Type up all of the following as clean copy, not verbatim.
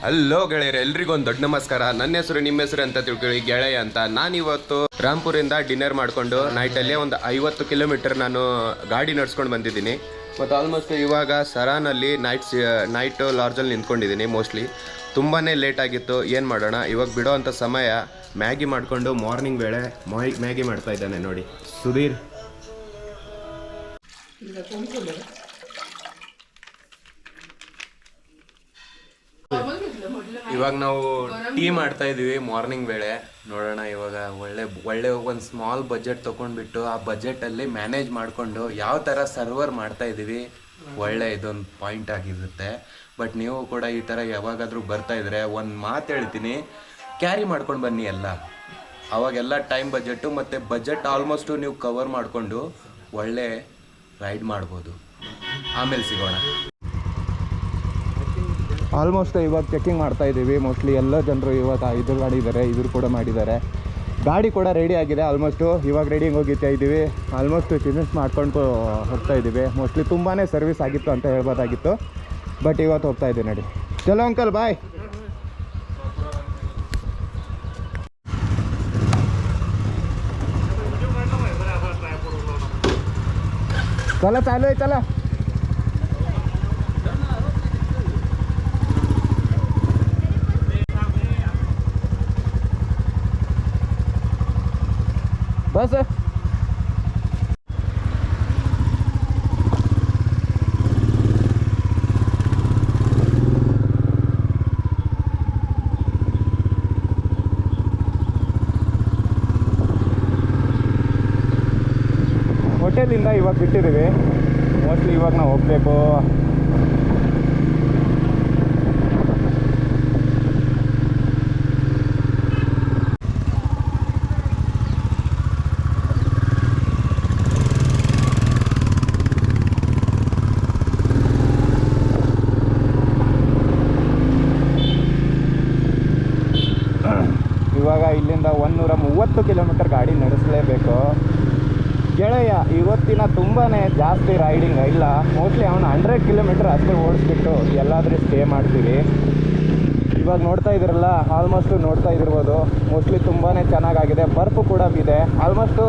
Hello ಗೆಳೆಯರೆ, ಎಲ್ರಿಗೊಂದು ದೊಡ್ಡ ನಮಸ್ಕಾರ. ನನ್ನ ಹೆಸರು ನಿಮ್ಮ ಹೆಸರು ಅಂತ ತಿಳ್ಕೊಳ್ಳಿ, ಗೆಳೆಯ ಅಂತ. ನಾನಿವತ್ತು ರಾಂಪುರಿಂದ ಡಿನ್ನರ್ ಮಾಡಿಕೊಂಡು ನೈಟಲ್ಲೇ ಒಂದು 50 ಕಿಲೋಮೀಟರ್ ನಾನು ಗಾಡಿ ನಡ್ಸ್ಕೊಂಡು ಬಂದಿದ್ದೀನಿ. ಮತ್ತು ಆಲ್ಮೋಸ್ಟ್ ಇವಾಗ ಸರಾನಲ್ಲಿ ನೈಟು ಲಾಡ್ಜಲ್ಲಿ ನಿಂತ್ಕೊಂಡಿದ್ದೀನಿ. ಮೋಸ್ಟ್ಲಿ ತುಂಬಾ ಲೇಟ್ ಆಗಿತ್ತು. ಏನು ಮಾಡೋಣ, ಇವಾಗ ಬಿಡೋ ಅಂಥ ಸಮಯ. ಮ್ಯಾಗಿ ಮಾಡಿಕೊಂಡು ಮಾರ್ನಿಂಗ್ ವೇಳೆ ಮ್ಯಾಗಿ ಮಾಡ್ತಾ ಇದ್ದಾನೆ ನೋಡಿ ಸುಧೀರ್. ಇವಾಗ ನಾವು ಟೀ ಮಾಡ್ತಾ ಇದೀವಿ ಮಾರ್ನಿಂಗ್ ವೇಳೆ. ನೋಡೋಣ ಇವಾಗ ಒಳ್ಳೆ ಒಂದು ಸ್ಮಾಲ್ ಬಜೆಟ್ ತೊಗೊಂಡ್ಬಿಟ್ಟು ಆ ಬಜೆಟಲ್ಲಿ ಮ್ಯಾನೇಜ್ ಮಾಡಿಕೊಂಡು ಯಾವ ಥರ ಸರ್ವರ್ ಮಾಡ್ತಾ ಇದ್ದೀವಿ. ಒಳ್ಳೆ ಇದೊಂದು ಪಾಯಿಂಟ್ ಆಗಿರುತ್ತೆ. ಬಟ್ ನೀವು ಕೂಡ ಈ ಥರ ಯಾವಾಗಾದರೂ ಬರ್ತಾ ಇದ್ರೆ ಒಂದು ಮಾತು ಹೇಳ್ತೀನಿ, ಕ್ಯಾರಿ ಮಾಡ್ಕೊಂಡು ಬನ್ನಿ ಎಲ್ಲ. ಅವಾಗೆಲ್ಲ ಟೈಮ್ ಬಜೆಟು ಮತ್ತು ಬಜೆಟ್ ಆಲ್ಮೋಸ್ಟು ನೀವು ಕವರ್ ಮಾಡಿಕೊಂಡು ಒಳ್ಳೆ ರೈಡ್ ಮಾಡ್ಬೋದು. ಆಮೇಲೆ ಸಿಗೋಣ. ಆಲ್ಮೋಸ್ಟ್ ಇವಾಗ ಚೆಕಿಂಗ್ ಮಾಡ್ತಾ ಇದ್ದೀವಿ. ಮೋಸ್ಟ್ಲಿ ಎಲ್ಲ ಜನರು ಇವಾಗ ಇದ್ರ ಮಾಡಿದ್ದಾರೆ, ಇದ್ರ ಕೂಡ ಮಾಡಿದ್ದಾರೆ. ಗಾಡಿ ಕೂಡ ರೆಡಿ ಆಗಿದೆ ಆಲ್ಮೋಸ್ಟು. ಇವಾಗ ರೆಡಿಂಗ್ ಹೋಗಿತ್ತಾ ಇದ್ದೀವಿ. ಆಲ್ಮೋಸ್ಟ್ ಬಿಸ್ನೆಸ್ ಮಾಡ್ಕೊಂಡು ಹೋಗ್ತಾ ಇದ್ದೀವಿ. ಮೋಸ್ಟ್ಲಿ ತುಂಬಾ ಸರ್ವಿಸ್ ಆಗಿತ್ತು ಅಂತ ಹೇಳ್ಬೋದಾಗಿತ್ತು, ಬಟ್ ಇವತ್ತು ಹೋಗ್ತಾ ಇದ್ದೀವಿ ನೋಡಿ. ಚಲೋ ಅಂಕಲ್, ಬಾಯ್. चला चालू आहे, चला. बस ಹೋಟೆಲಿಂದ ಇವಾಗ ಬಿಟ್ಟಿದ್ದೀವಿ. ಮೋಸ್ಟ್ಲಿ ಇವಾಗ ನಾವು ಹೋಗಬೇಕು. ಇವಾಗ ಇಲ್ಲಿಂದ 130 ಕಿಲೋಮೀಟರ್ ಗಾಡಿ ನಡೆಸಲೇಬೇಕು. ಗೆಳೆಯ ಇವತ್ತಿನ ತುಂಬಾ ಜಾಸ್ತಿ ರೈಡಿಂಗ್ ಇಲ್ಲ. ಮೋಸ್ಟ್ಲಿ ಅವನು 100 ಕಿಲೋಮೀಟರ್ ಅಷ್ಟೇ ಓಡಿಸ್ಬಿಟ್ಟು ಎಲ್ಲಾದರೂ ಸ್ಟೇ ಮಾಡ್ತೀವಿ. ಇವಾಗ ನೋಡ್ತಾ ಇದ್ದೀರಲ್ಲ, ಆಲ್ಮೋಸ್ಟು ನೋಡ್ತಾ ಇದಿರ್ಬೋದು. ಮೋಸ್ಟ್ಲಿ ತುಂಬಾ ಚೆನ್ನಾಗಾಗಿದೆ. ಬರ್ಫು ಕೂಡ ಇದೆ. ಆಲ್ಮೋಸ್ಟು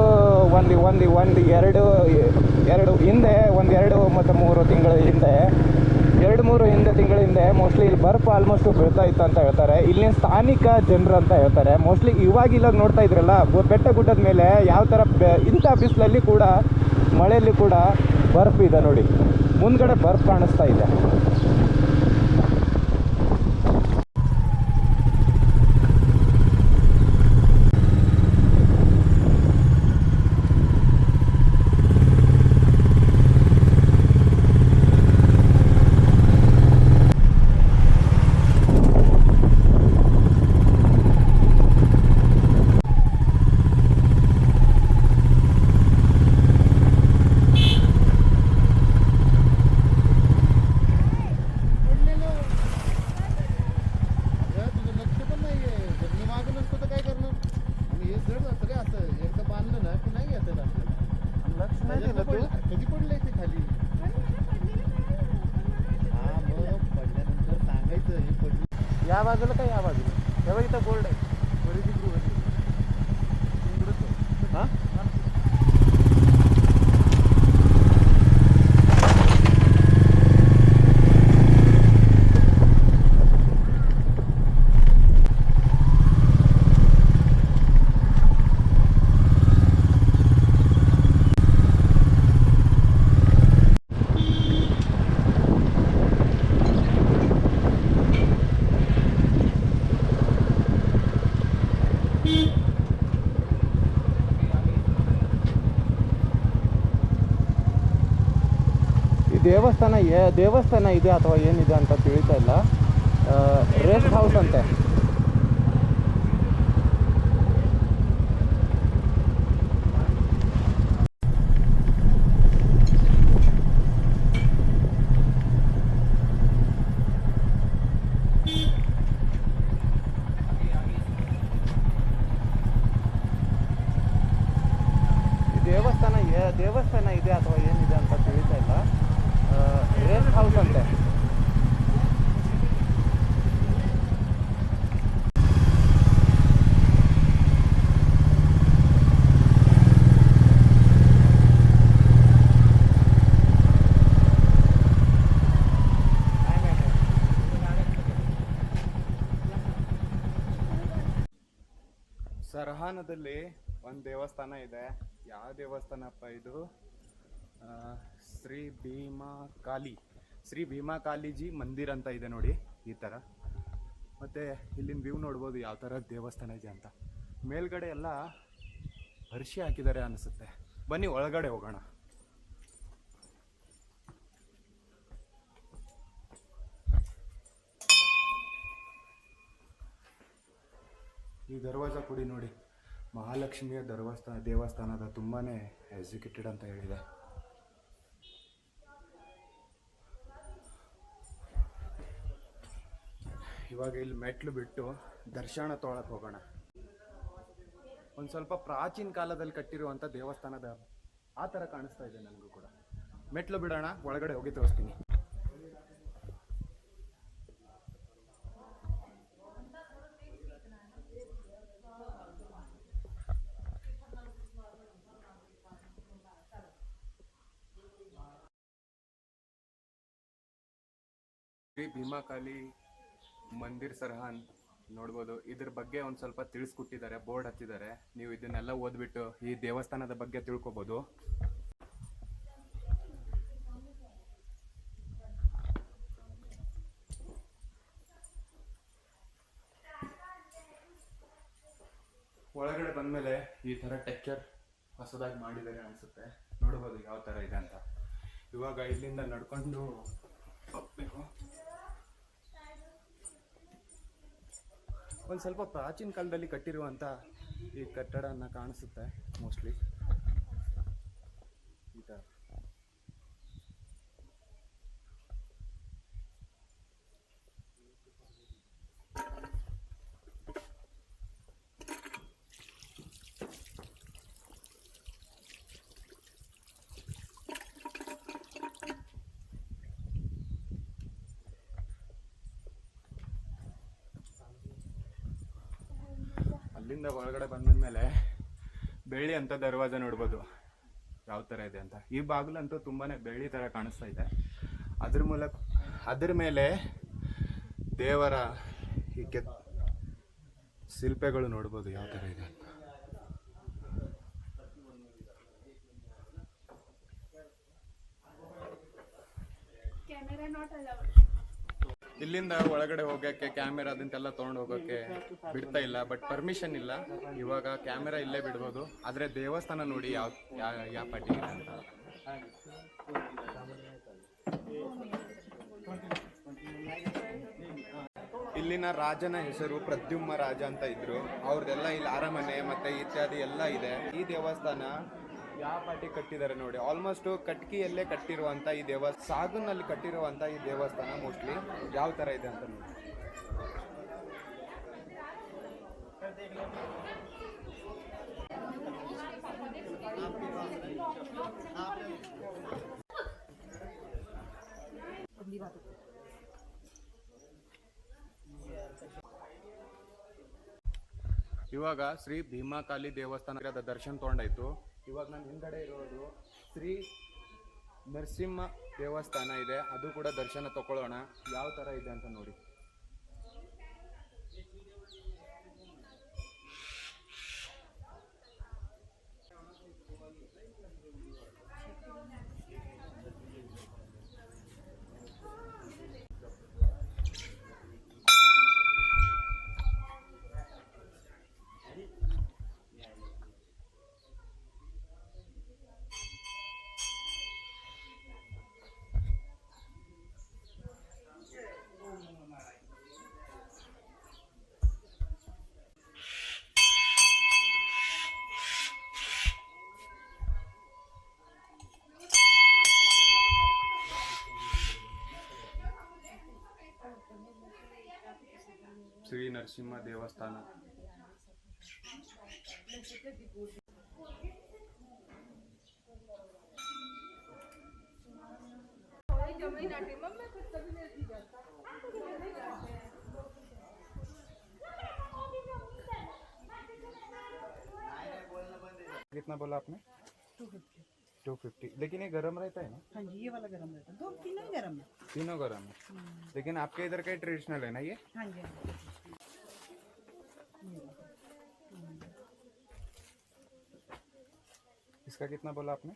ಎರಡು ಹಿಂದೆ 2 ಮತ್ತು 3 ತಿಂಗಳ ಹಿಂದೆ 2-3 ತಿಂಗಳ ಹಿಂದೆ ಮೋಸ್ಟ್ಲಿ ಇಲ್ಲಿ ಬರ್ಫ್ ಆಲ್ಮೋಸ್ಟು ಬೀಳ್ತಾ ಇತ್ತು ಅಂತ ಹೇಳ್ತಾರೆ. ಇಲ್ಲಿನ ಸ್ಥಾನಿಕ ಜನರು ಅಂತ ಹೇಳ್ತಾರೆ. ಮೋಸ್ಟ್ಲಿ ಇವಾಗ ನೋಡ್ತಾ ಇದ್ರಲ್ಲ, ಬೆಟ್ಟ ಗುಡ್ಡದ ಮೇಲೆ ಯಾವ ಥರ ಇಂಥ ಬಿಸಿಲಲ್ಲಿ ಕೂಡ, ಮಳೆಯಲ್ಲಿ ಕೂಡ ಬರ್ಫ್ ಇದೆ ನೋಡಿ. ಮುಂದ್ಗಡೆ ಬರ್ಫ್ ಕಾಣಿಸ್ತಾ ಇದೆ. या बाजूला काय, या बाजूला तेव्हा इथं बोर्ड आहे. हां ದೇವಸ್ಥಾನ ಇದೆ ಅಥವಾ ಏನಿದೆ ಅಂತ ತಿಳಿತಾ ಇಲ್ಲ. ರೆಸ್ಟ್ ಹೌಸ್ ಅಂತೆ. ದೇವಸ್ಥಾನ ಇದೆ ಅಥವಾ ಏನಿದೆ ಅಂತ ತಿಳಿತಾ ಇಲ್ಲ. ರೆಸ್ಟ್ ಹೌಸ್ ಅಂತೆ. ಸರಹಾನದಲ್ಲಿ ಒಂದು ದೇವಸ್ಥಾನ ಇದೆ. ಯಾವ ದೇವಸ್ಥಾನಪ್ಪ ಇದು? ಶ್ರೀ ಭೀಮಾಕಾಲಿಜಿ ಮಂದಿರ್ ಅಂತ ಇದೆ ನೋಡಿ, ಈ ಥರ. ಮತ್ತು ಇಲ್ಲಿನ ವ್ಯೂ ನೋಡ್ಬೋದು ಯಾವ ಥರ ದೇವಸ್ಥಾನ ಇದೆ ಅಂತ. ಮೇಲ್ಗಡೆ ಎಲ್ಲ ಅರಿಶಿ ಹಾಕಿದ್ದಾರೆ ಅನಿಸುತ್ತೆ. ಬನ್ನಿ ಒಳಗಡೆ ಹೋಗೋಣ. ಈ ದರ್ವಾಜ ಕುಡಿ ನೋಡಿ, ಮಹಾಲಕ್ಷ್ಮಿಯ ದೇವಸ್ಥಾನದ ತುಂಬಾ ಎಕ್ಸಿಕ್ಯೂಟೆಡ್ ಅಂತ ಹೇಳಿದೆ. ಇವಾಗ ಇಲ್ಲಿ ಮೆಟ್ಲು ಬಿಟ್ಟು ದರ್ಶನ ತೊಗೊಳಕ್ಕೆ ಹೋಗೋಣ. ಒಂದು ಸ್ವಲ್ಪ ಪ್ರಾಚೀನ ಕಾಲದಲ್ಲಿ ಕಟ್ಟಿರುವಂಥ ದೇವಸ್ಥಾನದ ಆ ಥರ ಕಾಣಿಸ್ತಾ ಇದೆ ನನಗೂ ಕೂಡ. ಮೆಟ್ಲು ಬಿಡೋಣ, ಒಳಗಡೆ ಹೋಗಿ ತೋರಿಸ್ತೀನಿ. ಶ್ರೀ ಭೀಮಾಕಾಲಿ ಮಂದಿರ್ ಸರಹಾನ್ ನೋಡ್ಬೋದು. ಇದ್ರ ಬಗ್ಗೆ ಒಂದು ಸ್ವಲ್ಪ ತಿಳಿಸ್ಕೊಟ್ಟಿದ್ದಾರೆ, ಬೋರ್ಡ್ ಹಚ್ಚಿದ್ದಾರೆ. ನೀವು ಇದನ್ನೆಲ್ಲ ಓದ್ಬಿಟ್ಟು ಈ ದೇವಸ್ಥಾನದ ಬಗ್ಗೆ ತಿಳ್ಕೊಬೋದು. ಒಳಗಡೆ ಬಂದಮೇಲೆ ಈ ಥರ ಟೆಕ್ಚರ್ ಹೊಸದಾಗಿ ಮಾಡಿದ್ದಾರೆ ಅನಿಸುತ್ತೆ. ನೋಡ್ಬೋದು ಯಾವ ಥರ ಇದೆ ಅಂತ. ಇವಾಗ ಇಲ್ಲಿಂದ ನಡ್ಕೊಂಡು ಹೋಗ್ಬೇಕು. ಒಂದು ಸ್ವಲ್ಪ ಪ್ರಾಚೀನ ಕಾಲದಲ್ಲಿ ಕಟ್ಟಿರುವಂಥ ಈ ಕಟ್ಟಡನ ಕಾಣಿಸುತ್ತೆ ಮೋಸ್ಟ್ಲಿ ಈ ಥರ. ಅಲ್ಲಿಂದ ಒಳಗಡೆ ಬಂದ್ಮೇಲೆ ಬೆಳ್ಳಿ ಅಂತ ದರ್ವಾಜ ನೋಡ್ಬೋದು ಯಾವ ಥರ ಇದೆ ಅಂತ. ಈ ಬಾಗಿಲಂತೂ ತುಂಬಾ ಬೆಳ್ಳಿ ಥರ ಕಾಣಿಸ್ತಾ ಇದೆ. ಅದ್ರ ಮೇಲೆ ದೇವರ ಈ ಶಿಲ್ಪಗಳು ನೋಡ್ಬೋದು ಯಾವ ಥರ ಇದೆ ಅಂತ. ಇಲ್ಲಿಂದ ಒಳಗಡೆ ಹೋಗೋಕ್ಕೆ ಕ್ಯಾಮೆರಾದಂತೆಲ್ಲ ತೊಗೊಂಡು ಹೋಗೋಕ್ಕೆ ಬಿಡ್ತಾ ಇಲ್ಲ, ಬಟ್ ಪರ್ಮಿಷನ್ ಇಲ್ಲ. ಇವಾಗ ಕ್ಯಾಮೆರಾ ಇಲ್ಲೇ ಬಿಡ್ಬೋದು, ಆದರೆ ದೇವಸ್ಥಾನ ನೋಡಿ ಯಾವ ಪಾಟಿ ಇದೆ ಅಂತ. ಇಲ್ಲಿನ ರಾಜನ ಹೆಸರು ಪ್ರದ್ಯುಮ್ನ ರಾಜ ಅಂತ ಇದ್ರು. ಅವ್ರದ್ದೆಲ್ಲ ಇಲ್ಲಿ ಅರಮನೆ ಮತ್ತೆ ಇತ್ಯಾದಿ ಎಲ್ಲ ಇದೆ. ಈ ದೇವಸ್ಥಾನ ಯಾವ ಪಾಟಿ ಕಟ್ಟಿದ್ದಾರೆ ನೋಡಿ, ಆಲ್ಮೋಸ್ಟ್ ಕಟ್ಕಿಯಲ್ಲೇ ಕಟ್ಟಿರುವಂಥ ಈ ಸಾಗನಲ್ಲಿ ಕಟ್ಟಿರುವಂಥ ಈ ದೇವಸ್ಥಾನ ಮೋಸ್ಟ್ಲಿ ಯಾವ ಥರ ಇದೆ ಅಂತ ನೋಡಿ. ಇವಾಗ ಶ್ರೀ ಭೀಮಾಕಾಲಿ ದೇವಸ್ಥಾನದ ದರ್ಶನ ತೊಗೊಂಡಾಯ್ತು. ಇವಾಗ ನಾನು ಹಿಂದಡೆ ಇರೋದು ಶ್ರೀ ನರಸಿಂಹ ದೇವಸ್ಥಾನ ಇದೆ, ಅದು ಕೂಡ ದರ್ಶನ ತಗೊಳ್ಳೋಣ ಯಾವ ಥರ ಇದೆ ಅಂತ ನೋಡಿ. ಶ್ರೀ ನರಸಿಂಹ ದೇವಸ್ಥಾನ. कितना बोला आपने? 250। लेकिन ये गरम रहता है ना? हाँ जी, ये वाला गरम रहता है। दो तीनों ही गरम है। तीनों गरम है। लेकिन आपके इधर का ट्रेडिशनल है ना ये? हाँ जी। इसका कितना बोला आपने?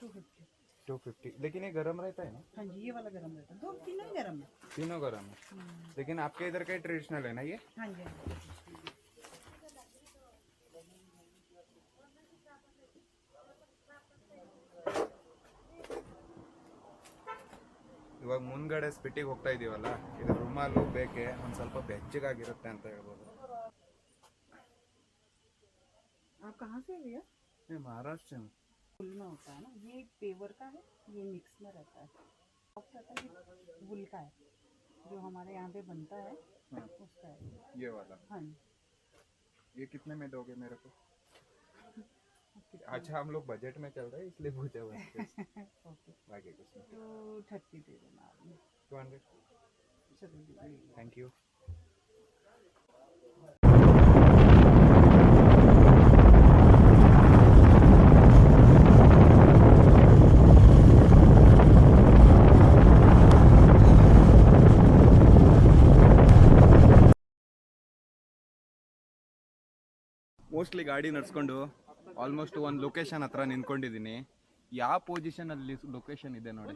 250। 250। लेकिन ये गर्म रहता है ना? हाँ जी, ये वाला गरम रहता है। दो तीनों ही गरम है। तीनों गर्म है। लेकिन आपके इधर का ट्रेडिशनल है ना ये? हाँ जी, हाँ जी। ಇವಾಗ ಮುಂದ್ಗಡೆ ಸ್ಪಿಟ್ಟಿಗೆ ಹೋಗ್ತಾ ಇದೀವಲ್ಲ, ಇದು ರುಮಾಲು ಬೇಕೆ ಒಂದು ಸ್ವಲ್ಪ ಬೆಚ್ಚಗಾಗಿರುತ್ತೆ ಅಂತ ಹೇಳ್ಬೋದು. आप कहाँ से है भैया? महाराष्ट्र में। वुल में होता है ना, ये पेवर का है, ये मिक्स में रहता है। सॉफ्ट रहता है, ये वुल का है, जो हमारे यहाँ पे बनता है उसका है। ये वाला? हाँ जी। ये कितने में दोगे मेरे को? अच्छा, हम लोग बजट में चल रहे हैं इसलिए पूछा हुआ है। ओके, बाकी कुछ नहीं। तो 30 दे देना आपने। 200। चलो दीजिए। Thank you. ಮೋಸ್ಟ್ಲಿ ಗಾಡಿ ನಡ್ಸ್ಕೊಂಡು ಆಲ್ಮೋಸ್ಟ್ ಒಂದು ಲೊಕೇಶನ್ ಹತ್ರ ನಿಂತ್ಕೊಂಡಿದ್ದೀನಿ. ಯಾವ ಪೊಸಿಷನಲ್ಲಿ ಲೊಕೇಶನ್ ಇದೆ ನೋಡಿ,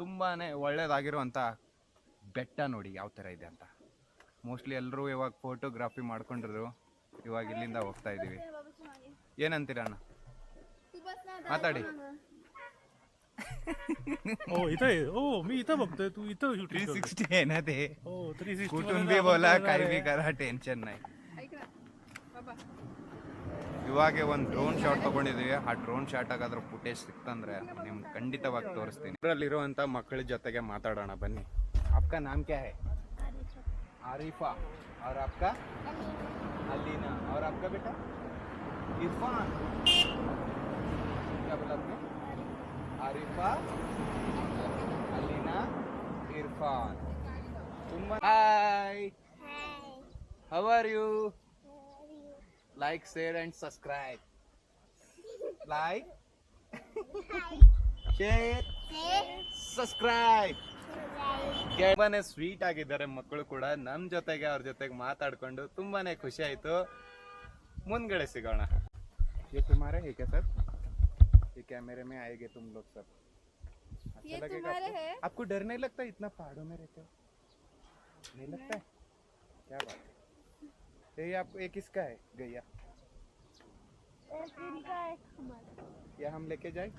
ತುಂಬಾ ಒಳ್ಳೇದಾಗಿರುವಂಥ ಬೆಟ್ಟ ನೋಡಿ ಯಾವ ಥರ ಇದೆ ಅಂತ. ಮೋಸ್ಟ್ಲಿ ಎಲ್ಲರೂ ಇವಾಗ ಫೋಟೋಗ್ರಾಫಿ ಮಾಡ್ಕೊಂಡಿದ್ರು. ಇವಾಗ ಇಲ್ಲಿಂದ ಹೋಗ್ತಾ ಇದ್ದೀವಿ. ಏನಂತೀರ ಅಣ್ಣ? ಮಾತಾಡಿ. ओ इथं आहे. ओ मी इथं बघतोय, तू इथं shooting करतोय. 360 आहे ना ते. हो 360 कुठून मध्ये बी आपण बोला, करणार काही आहे. बी करा, ಟೆನ್ಷನ್ नाही. ಇವಾಗ ಒಂದು ಡ್ರೋನ್ ಶಾಟ್ ತಗೊಂಡಿದ್ದೀವಿ. ಆ ಡ್ರೋನ್ ಶಾಟ್ ಆಗಾದ್ರ ಫುಟೇಜ್ ಸಿಕ್ತಂದ್ರೆ ನಿಮ್ಗೆ ಖಂಡಿತವಾಗಿ ತೋರಿಸ್ತೀನಿ. ಇದರಲ್ಲಿರುವಂಥ ಮಕ್ಕಳ ಜೊತೆಗೆ ಮಾತಾಡೋಣ ಬನ್ನಿ. आपका नाम क्या है? आरिफा। और आपका? अलीना। और आपका बेटा? इरफान। क्या बोला आपने? Arifa, Alina, Irfan. Hi, how are you? Like, share and subscribe. Like, share, subscribe. ತುಂಬಾನೇ ಸ್ವೀಟ್ ಆಗಿದ್ದಾರೆ ಮಕ್ಕಳು ಕೂಡ. ನಮ್ಮ ಜೊತೆಗೆ ಅವ್ರ ಜೊತೆಗೆ ಮಾತಾಡ್ಕೊಂಡು ತುಂಬಾನೇ ಖುಷಿ ಆಯ್ತು. ಮುಂದ್ಗಡೆ ಸಿಗೋಣ. ये तुम्हारे है क्या सर? ये कैमरे में आएंगे तुम लोग सब? अच्छा लगेगा आपको? आपको डर नहीं लगता इतना पहाड़ों में रहते हो? नहीं लगता है? क्या बात है। ये आपको एक किसका है गैया? या हम लेके जाए?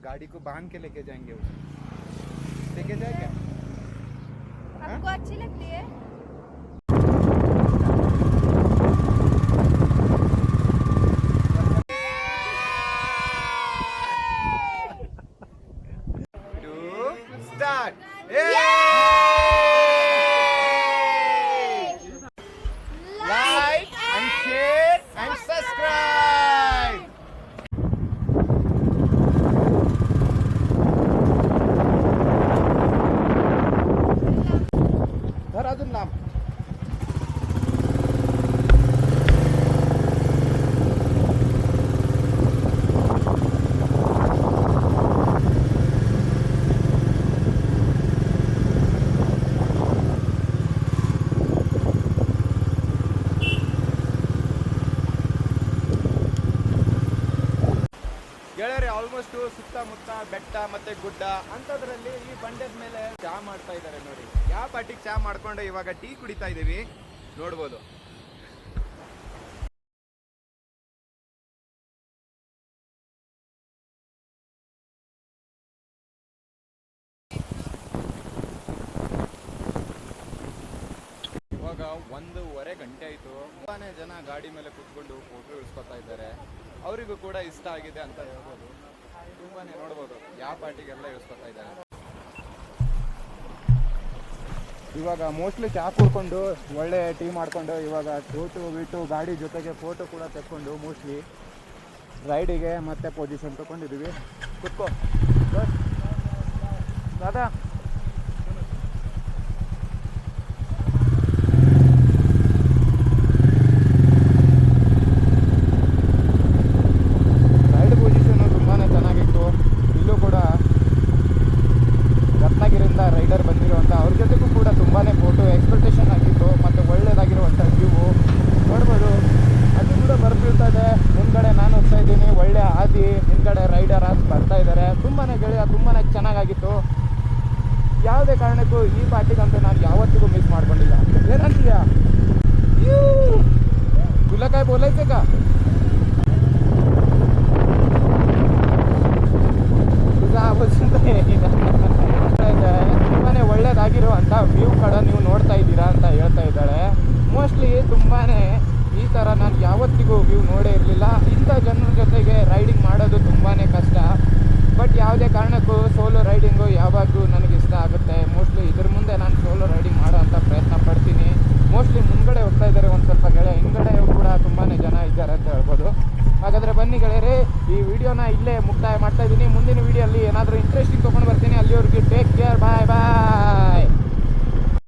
गाड़ी को बांध के लेके जाएंगे उसे? लेके जाए क्या? आपको अच्छी लगती है? Start. Like and share and subscribe. धर अजून नाम. ಗೆಳೆಯರೆ, ಆಲ್ಮೋಸ್ಟ್ ಸುತ್ತಮುತ್ತ ಬೆಟ್ಟ ಮತ್ತೆ ಗುಡ್ಡ ಅಂಥದ್ರಲ್ಲಿ ಈ ಬಂಡೆದ ಮೇಲೆ ಚಾ ಮಾಡ್ತಾ ಇದ್ದಾರೆ ನೋಡಿ. ಯಾವ ಪಾಟಿಗೆ ಚಾ ಮಾಡ್ಕೊಂಡು ಇವಾಗ ಟೀ ಕುಡಿತಾ ಇದ್ದೀವಿ ನೋಡ್ಬೋದು. ಇವಾಗ 1:30 ಗಂಟೆ ಆಯಿತು. ತುಂಬಾನೇ ಜನ ಗಾಡಿ ಮೇಲೆ ಕುತ್ಕೊಂಡು ಫೋಟೋ ಇಳಿಸ್ಕೊತಾ ಇದ್ದಾರೆ. ಅವರಿಗೂ ಕೂಡ ಇಷ್ಟ ಆಗಿದೆ ಅಂತ ಹೇಳ್ಬೋದು. ತುಂಬಾನೇ ನೋಡ್ಬೋದು ಯಾವ ಪಾರ್ಟಿಗೆಲ್ಲ ಇಳಿಸ್ಕೊತಾ ಇದ್ದಾರೆ. ಇವಾಗ ಮೋಸ್ಟ್ಲಿ ಚಾ ಕುಡ್ಕೊಂಡು ಒಳ್ಳೆ ಟೀ ಮಾಡ್ಕೊಂಡು ಇವಾಗ ಫೋಟೋ ಬಿಟ್ಟು ಗಾಡಿ ಜೊತೆಗೆ ಫೋಟೋ ಕೂಡ ತೆಕ್ಕೊಂಡು ಮೋಸ್ಟ್ಲಿ ರೈಡಿಗೆ ಮತ್ತೆ ಪೊಸಿಷನ್ ತಗೊಂಡಿದ್ದೀವಿ. ಕುತ್ಕೋ ದಾದಾ. ರೈಡ್ ಪೊಸಿಷನು ತುಂಬಾ ಚೆನ್ನಾಗಿತ್ತು. ಇಲ್ಲೂ ಕೂಡ ರತ್ನಗಿರಿಯಿಂದ ರೈಡರ್ ಬಂದಿರುವಂಥ ಅವ್ರ ಜೊತೆಗೂ ಕೂಡ ತುಂಬಾ ಫೋಟೋ ಎಕ್ಸ್ಪೆಕ್ಟೇಷನ್ ಆಗಿತ್ತು ಮತ್ತು ಒಳ್ಳೆಯದಾಗಿರುವಂಥ ವ್ಯೂ ನೋಡ್ಬೋದು. ಅದು ಕೂಡ ಬರ್ತಿರ್ತಾ ಇದೆ ಮುಂದ್ಗಡೆ. ನಾನು ಹೋಗ್ತಾ ಇದ್ದೀನಿ ಒಳ್ಳೆ ಹಾದಿ ಥರ ನಾನು ಯಾವತ್ತಿಗೂ ವ್ಯೂ ನೋಡೇ ಇರಲಿಲ್ಲ. ಇಂಥ ಜನರ ಜೊತೆಗೆ ರೈಡಿಂಗ್ ಮಾಡೋದು ತುಂಬಾ ಕಷ್ಟ. ಬಟ್ ಯಾವುದೇ ಕಾರಣಕ್ಕೂ ಸೋಲೋ ರೈಡಿಂಗು ಯಾವಾಗಲೂ ನನಗೆ ಇಷ್ಟ ಆಗುತ್ತೆ. ಮೋಸ್ಟ್ಲಿ ಇದ್ರ ಮುಂದೆ ನಾನು ಸೋಲೋ ರೈಡಿಂಗ್ ಮಾಡೋ ಅಂಥ ಪ್ರಯತ್ನ ಪಡ್ತೀನಿ. ಮೋಸ್ಟ್ಲಿ ಮುಂದ್ಗಡೆ ಹೋಗ್ತಾ ಇದ್ದಾರೆ ಒಂದು ಸ್ವಲ್ಪ ಗೆಳೆಯ, ಹಿಂದ್ಗಡೆ ಕೂಡ ತುಂಬಾ ಜನ ಇದ್ದಾರೆ ಅಂತ ಹೇಳ್ಬೋದು. ಹಾಗಾದರೆ ಬನ್ನಿ ಗೆಳೆಯರೇ, ಈ ವಿಡಿಯೋನ ಇಲ್ಲೇ ಮುಕ್ತಾಯ ಮಾಡ್ತಾ ಇದ್ದೀನಿ. ಮುಂದಿನ ವಿಡಿಯೋಲ್ಲಿ ಏನಾದರೂ ಇಂಟ್ರೆಸ್ಟಿಂಗ್ ತೊಗೊಂಡು